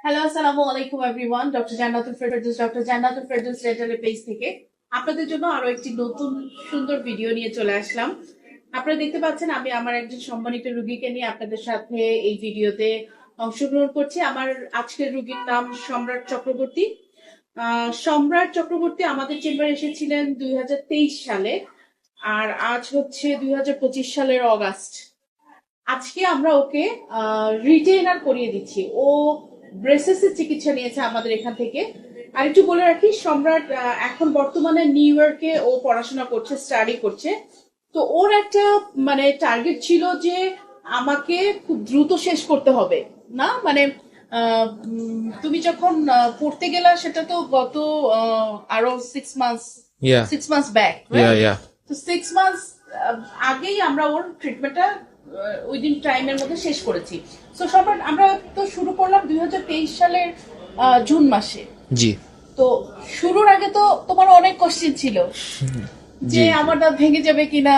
Hello, আসসালামু আলাইকুম everyone. Doctor Jannatul Ferdous রেটালের page থেকে আপনাদের জন্য আরো একটি নতুন সুন্দর ভিডিও নিয়ে চলে আসলাম। আপনারা দেখতে পাচ্ছেন আমি আমার একজন সম্মানিত রোগীকে নিয়ে আপনাদের সাথে এই ভিডিওতে অংশগ্রহণ করছি। আমার আজকের রোগীর নাম সম্রাট চক্রবর্তী। সম্রাট চক্রবর্তী আমাদের চেম্বারে এসেছিলেন 2023 সালে, আর আজ হচ্ছে 2025 সালের অগাস্ট। আজকে আমরা ওকে রিটেইনার করিয়ে দিচ্ছি। ও ব্রেসেসের চিকিৎসা নিয়েছে আমাদের এখান থেকে। আর একটু বলে রাখি, সম্রাট এখন বর্তমানে নিউ ইয়র্কে ও পড়াশোনা করছে, স্টাডি করছে। তো ওর একটা টার্গেট ছিল যে আমাকে খুব দ্রুত শেষ করতে হবে, না তুমি যখন পড়তে গেলা সেটা তো গত আরো 6 months, Yeah. 6 months back. Yeah. তো 6 মান্থস আগেই আমরা ওর ট্রিটমেন্টটা উইদিন টাইমের মধ্যে শেষ করেছি। সো সম্রাট, আমরা তো শুরু করলাম 2023 সালের জুন মাসে। জি। তো শুরুর আগে তো তোমার অনেক কোশ্চেন ছিল যে জি। আমার দাঁত ভেঙে যাবে কিনা,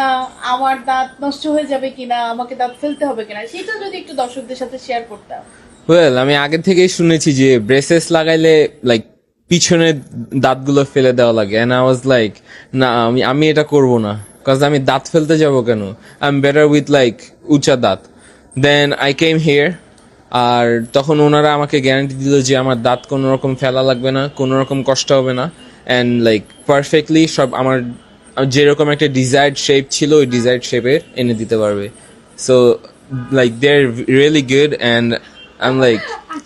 আমার দাঁত নষ্ট হয়ে যাবে কিনা, আমাকে দাঁত ফেলতে হবে কিনা, সেটা যদি একটু দর্শকদের সাথে শেয়ার করতাম। ওয়েল, আমি আগে থেকেই শুনেছি যে ব্রেসেস লাগাইলে লাইক পিছনের দাঁতগুলো ফেলে দেওয়া লাগে, এন্ড আই ওয়াজ লাইক না, আমি এটা করব না, কজ আমি দাঁত ফেলতে যাব কেন, I am better with like উঁচা দাঁত। দেন আই কেম হিয়ার, আর তখন ওনারা আমাকে গ্যারান্টি দিল যে আমার দাঁত কোনো রকম ফেলা লাগবে না, কোনো রকম কষ্ট হবে না, অ্যান্ড লাইক পারফেক্টলি সব আমার যেরকম একটা ডিজায়ার্ড শেপ ছিল ওই ডিজায়ার্ড শেপে এনে দিতে পারবে। So like they are really good, and I am like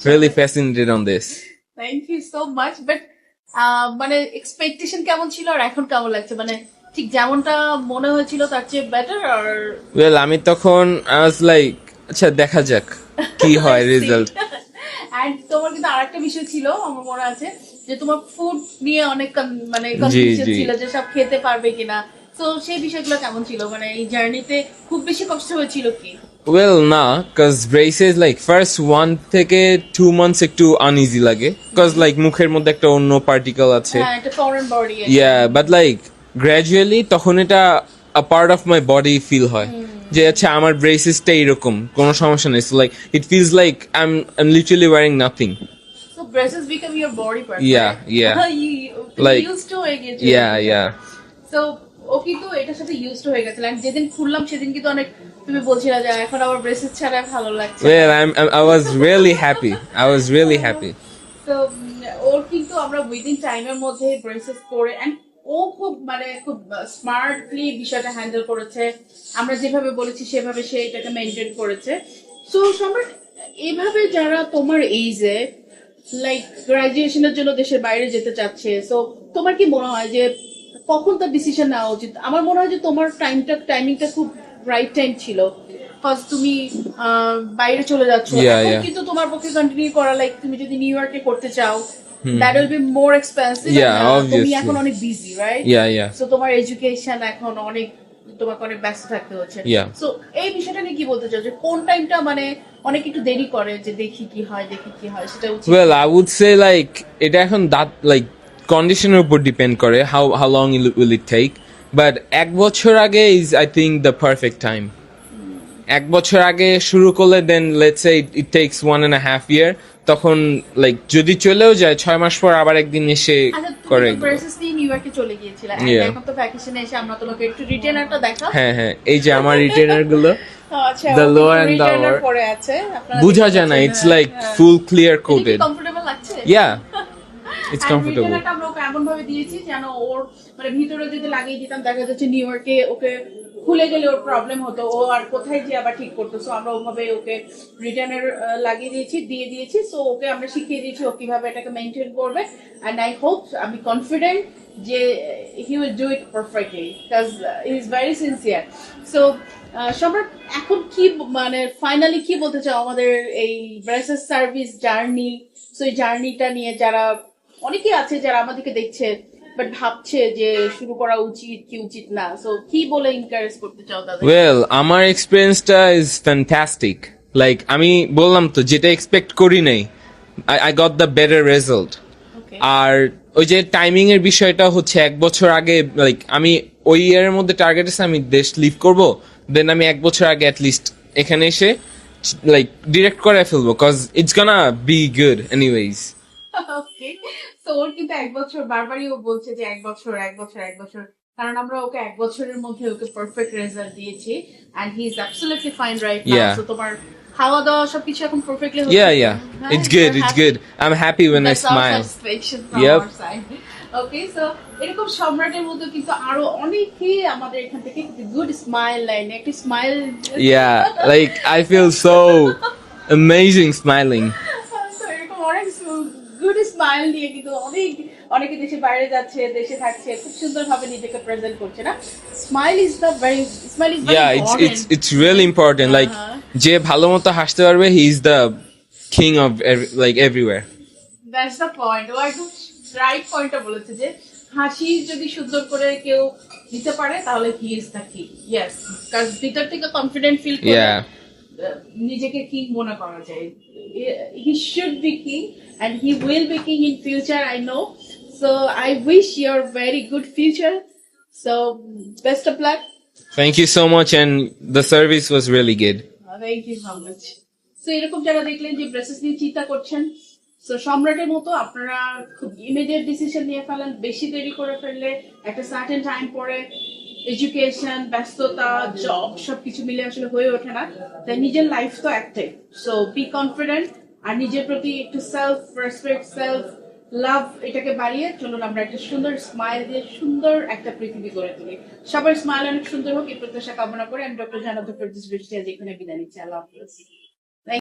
really fascinated on this. Thank you so much. But expectation কেমন ছিল আর এখন কেমন লাগছে? ঠিক যেমনটা মনে হয়েছিল তার চেয়ে বেটার? আর ওয়েল, আমি তখন আই ওয়াজ লাইক আচ্ছা দেখা যাক কি হয় রেজাল্ট। এন্ড তোমার কিন্তু আরেকটা বিষয় ছিল, আমার মনে আছে যে তোমার ফুড নিয়ে অনেক কনফিউশন জি। ছিল যে সব খেতে পারবে কিনা। তো সেই বিষয়গুলো কেমন ছিল? এই জার্নিতে খুব বেশি কষ্ট হয়েছিল কি? ওয়েল না, কজ ব্রেসেস লাইক ফার্স্ট 1 থেকে 2 মান্থস একটু আনইজি লাগে, কজ লাইক মুখের মধ্যে একটা অন্য পার্টিকেল আছে। হ্যাঁ, একটা foreign body. But like gradually তখন এটা a part of my body feel হয় যে আচ্ছা আমার ব্রেসেসটা এরকম, কোনো সমস্যা নেই। So like it feels like I am literally wearing nothing. So braces become your body part. Yeah, right? yeah. you Like- used to হয়ে গিয়েছিল। Yeah. So ও কিন্তু এটার সাথে ইউজড হয়ে গেছিল। And যেদিন খুললাম সেদিন কিন্তু অনেক তুমি বলছিলা যে এখন আমার ব্রেসেস ছাড়া ভালো লাগছে। Well, I was really happy. I was really happy. তো ওর কিন্তু আমরা উইদিন টাইমের মধ্যে ব্রেসেস করে, এন্ড ও খুব স্মার্টলি বিষয়টা হ্যান্ডেল করেছে। আমরা যেভাবে বলেছি সেভাবে সে এটাকে মেনটেন করেছে। সো সম্রাট, এভাবে যারা তোমার এইজে লাইক গ্রাজুয়েশনের জন্য দেশের বাইরে যেতে চাচ্ছে, সো তোমার কি মনে হয় যে কখন তার ডিসিশন নেওয়া উচিত? আমার মনে হয় যে তোমার টাইমিংটা খুব রাইট টাইম ছিল, কজ তুমি বাইরে চলে যাচ্ছ। Yeah. কিন্তু তোমার পক্ষে কন্টিনিউ করা, লাইক তুমি যদি নিউ ইয়র্কে করতে চাও, that will be more expensive. Yeah, তুমি obviously. এখন অনেক বিজি, রাইট? Yeah. সো তোমার এডুকেশন এখন তোমাকে অনেক ব্যস্ত থাকতে হচ্ছে। Yeah. সো এই বিষয়টা নিয়ে কি বলতে চাও যে কোন টাইমটা অনেক একটু দেরি করে যে দেখি কি হয় সেটা উচিত? Well, I would say like এটা এখন that like কন্ডিশনের উপর ডিপেন্ড করে how long will it take, but 1 বছর আগে is I think the perfect time. 1 বছর আগে শুরু করলে then let's say it takes 1.5 year, তখন লাইক যদি চলেও যায় 6 মাস পর আবার একদিন এসে আচ্ছা, করে। তুমি ব্রেসেস নিয়ে নিউ ইয়র্কে চলে গিয়েছিলে, Yeah. এখন তো ভ্যাকেশনে এসে আমরা তোমাকে একটু রিটেনারটা দেখাও। হ্যাঁ, এই যে আমার রিটেনার গুলো আচ্ছা, The ও lower কিন্তু and the retainer upper. পরে আছে, আপনারা বুঝা দেখতে যায় না, পাচ্ছেন, it's হ্যাঁ, like হ্যাঁ। full clear এটা কি coated. কমফোর্টেবল লাগছে? Yeah, it's comfortable. রিটেনারটা আমরা ওকে এমন ভাবে দিয়েছি যেন ওর ভিতরে যদি লাগিয়ে দিতাম দেখা যাচ্ছে নিউ ইয়র্কে ওকে খুলে গেলে ওর প্রবলেম হতো, ও আর কোথায় যে আবার ঠিক করতো। সো আমরা ওভাবে ওকে রিটার্নের লাগিয়ে দিয়ে দিয়েছি। সো ওকে আমরা শিখিয়ে দিয়েছি ও কিভাবে এটাকে মেনটেন করবে। এন্ড আই হোপ, আমি কনফিডেন্ট যে he will do it perfectly, because he is very sincere. So সম্রাট, এখন কি ফাইনালি কি বলতে চাও আমাদের এই ব্রেসেস সার্ভিস জার্নি? সো এই জার্নিটা নিয়ে যারা অনেকেই আছে যারা আমাদেরকে দেখছে বাট ভাবছে যে শুরু করা উচিত কি উচিত না, সো কি বলে এনকারেজ করতে চাও তাদের? ওয়েল, আমার এক্সপিরিয়েন্সটা ইজ ফ্যান্টাস্টিক। লাইক আমি বললাম তো, যেটা এক্সপেক্ট করি নাই, I got the better result. Okay. আর ওই যে টাইমিং এর বিষয়টা হচ্ছে 1 বছর আগে, লাইক আমি ওই ইয়ারের মধ্যে টার্গেট আছে আমি দেশ লিভ করব, দেন আমি 1 বছর আগে অ্যাটলিস্ট এখানে এসে লাইক ডিরেক্ট করে ফেলবো cause it's gonna be good anyways okay, তো ওর কিন্তু 1 বছর, বারবারই ও বলছে যে 1 বছর 1 বছর 1 বছর, কারণ আমরা ওকে 1 বছরের মধ্যে ওকে পারফেক্ট রেজাল্ট দিয়েছি and he is absolutely fine right now. Yeah. So তোমার খাওয়া দাওয়া সবকিছু এখন perfectly yeah it's good, it's good. I'm happy when I smile. Yep. Okay, so এরকম সম্রাটের মধ্যে কিন্তু আরো অনেকেই আমাদের এখান থেকে গুড স্মাইল লাইনে একটি smile Yeah, like I feel so amazing smiling. তো এরকম অনেক গুড স্মাইল দিয়ে কিন্তু অনেকে দেশে বাইরে যাচ্ছে, দেশে থাকছে, খুব সুন্দর ভাবে নিজেকে প্রেজেন্ট করছে না। Smile is Yeah, it's really important. Like যে ভালো মতো হাসতে পারবে, he is the king of like everywhere. That's the point. ও একদম রাইট পয়েন্টটা বলেছে যে হাসি যদি সুন্দর করে কেউ দিতে পারে তাহলে he is the king. Yes, কারণ ভিতর থেকে কনফিডেন্ট ফিল করে Yeah. নিজেকে কিং মনে করা যায়। He should be king and he will be king in future, I know. So I wish your very good future. So best of luck. Thank you so much, and the service was really good. Thank you so much. So এরকম যারা দেখলেন যে braces নিয়ে চিন্তা করছেন, so সম্রাটের মতো আপনারা খুব ইমিডিয়েট ডিসিশন নিয়ে ফেলেন। বেশি দেরি করে ফেললে একটা সার্টেন টাইম পরে এডুকেশন, ব্যস্ততা, জব সবকিছু মিলে আসলে হয়ে ওঠে না। তাই নিজের লাইফ তো একটাই। সো বি কনফিডেন্ট আর নিজের প্রতি একটু সেলফ রেসপেক্ট, সেলফ লাভ এটাকে বাড়িয়ে চলুন আমরা একটা সুন্দর স্মাইল দিয়ে সুন্দর একটা পৃথিবী গড়ে তুলি। সবার স্মাইল অনেক সুন্দর হোক এই প্রত্যাশা কামনা করে আমি ডক্টর জান্নাতুল ফেরদৌস বৃষ্টি আজ এখানে বিদায় নিচ্ছি। আল্লাহ হাফেজ।